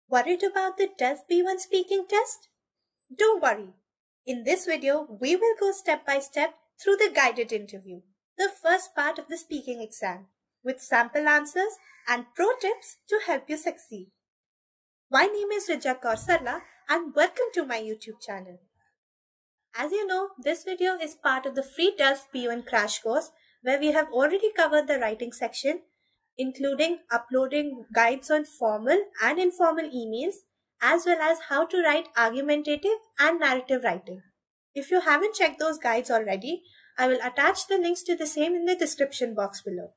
Worried about the Delft B1 speaking test? Don't worry. In this video, we will go step by step through the guided interview, the first part of the speaking exam, with sample answers and pro tips to help you succeed. My name is Rija Kaur Sarla and welcome to my YouTube channel. As you know, this video is part of the free Delft B1 crash course where we have already covered the writing section, including uploading guides on formal and informal emails, as well as how to write argumentative and narrative writing. If you haven't checked those guides already, I will attach the links to the same in the description box below.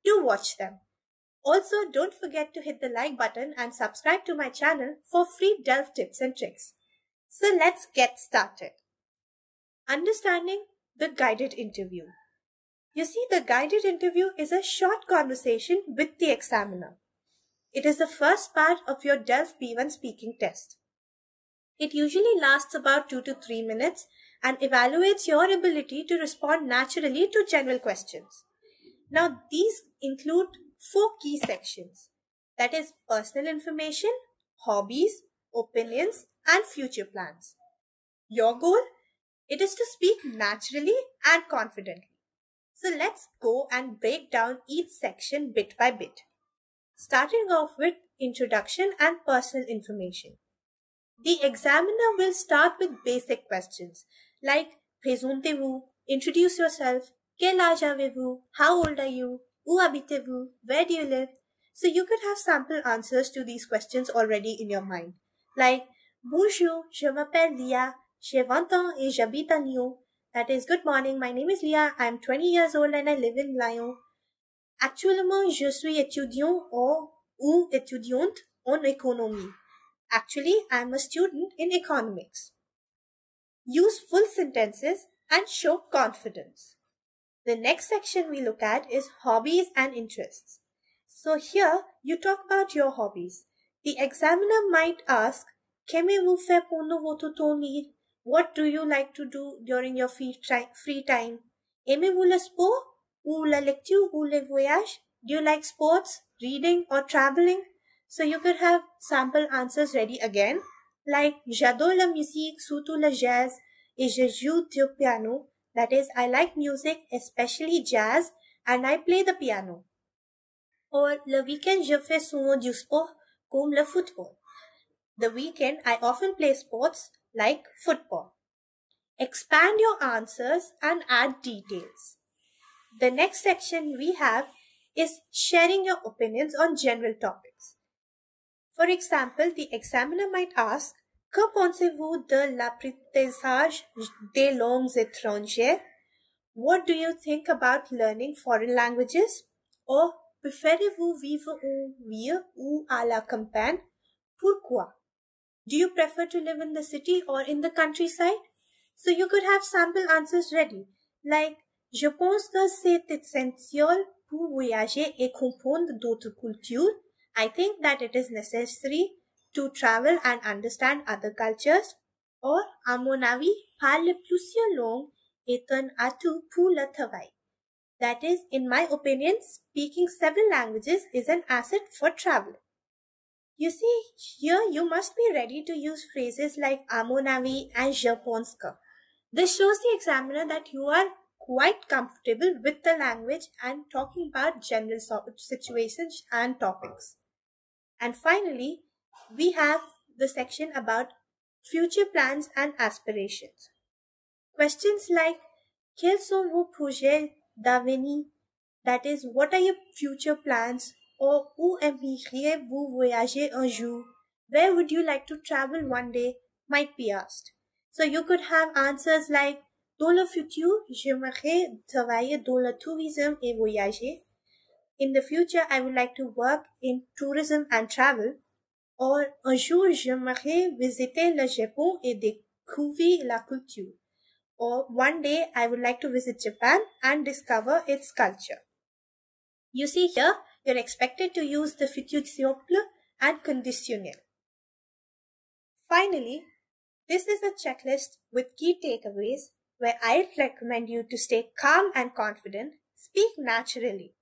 Do watch them. Also, don't forget to hit the like button and subscribe to my channel for free Delft tips and tricks. So let's get started. Understanding the guided interview. You see, the guided interview is a short conversation with the examiner. It is the first part of your Delft B1 speaking test. It usually lasts about 2 to 3 minutes and evaluates your ability to respond naturally to general questions. Now, these include 4 key sections. That is personal information, hobbies, opinions, and future plans. Your goal? It is to speak naturally and confidently. So let's go and break down each section bit by bit. Starting off with introduction and personal information. The examiner will start with basic questions like présentez-vous, introduce yourself, quel âge avez-vous, how old are you, où habitez-vous, where do you live? So you could have sample answers to these questions already in your mind. Like, bonjour, je m'appelle Lia, j'ai 20 ans et j'habite à Lyon. That is, good morning, my name is Lia, I am 20 years old and I live in Lyon. Actuellement, je suis étudiant ou étudiante en économie. Actually, I am a student in economics. Use full sentences and show confidence. The next section we look at is hobbies and interests. So here, you talk about your hobbies. The examiner might ask, qu'aimez-vous faire pendant votre temps libre? What do you like to do during your free time? Aimez-vous le sport? Ou la lecture ou les voyages? Do you like sports, reading or traveling? So you could have sample answers ready again, like j'adore la musique, surtout le jazz, et je joue du piano. That is, I like music, especially jazz, and I play the piano. Or le week-end, je fais souvent du sport, comme le football. The weekend, I often play sports like football. Expand your answers and add details. The next section we have is sharing your opinions on general topics. For example, the examiner might ask, que pensez-vous de l'apprentissage des langues étrangères? What do you think about learning foreign languages? Or, préférez-vous vivre en ville ou à la campagne? Pourquoi? Do you prefer to live in the city or in the countryside? So you could have sample answers ready, like, je pense que c'est essentiel pour voyager et comprendre d'autres cultures. I think that it is necessary to travel and understand other cultures. Or, à mon avis, parler plusieurs langues est un atout pour le travail. That is, in my opinion, speaking several languages is an asset for travel. You see, here you must be ready to use phrases like à mon avis and je pense que. This shows the examiner that you are quite comfortable with the language and talking about general situations and topics. And finally, we have the section about future plans and aspirations. Questions like, quels sont vos projets d'avenir? That is, what are your future plans? Or, où aimeriez-vous voyager un jour? Where would you like to travel one day? Might be asked. So you could have answers like, dans le futur, j'aimerais travailler dans le tourisme et voyager. In the future, I would like to work in tourism and travel. Or, un jour, j'aimerais visiter le Japon et découvrir la culture. Or, one day, I would like to visit Japan and discover its culture. You see here, you're expected to use the futur simple and conditionnel. Finally, this is a checklist with key takeaways where I recommend you to stay calm and confident, speak naturally,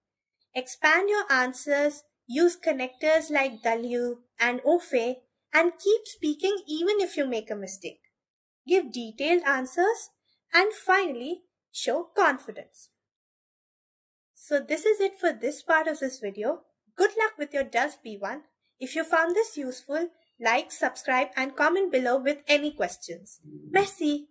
expand your answers, use connectors like W and au fait, and keep speaking even if you make a mistake. Give detailed answers, and finally, show confidence. So this is it for this part of this video. Good luck with your DELF B1. If you found this useful, like, subscribe and comment below with any questions. Merci!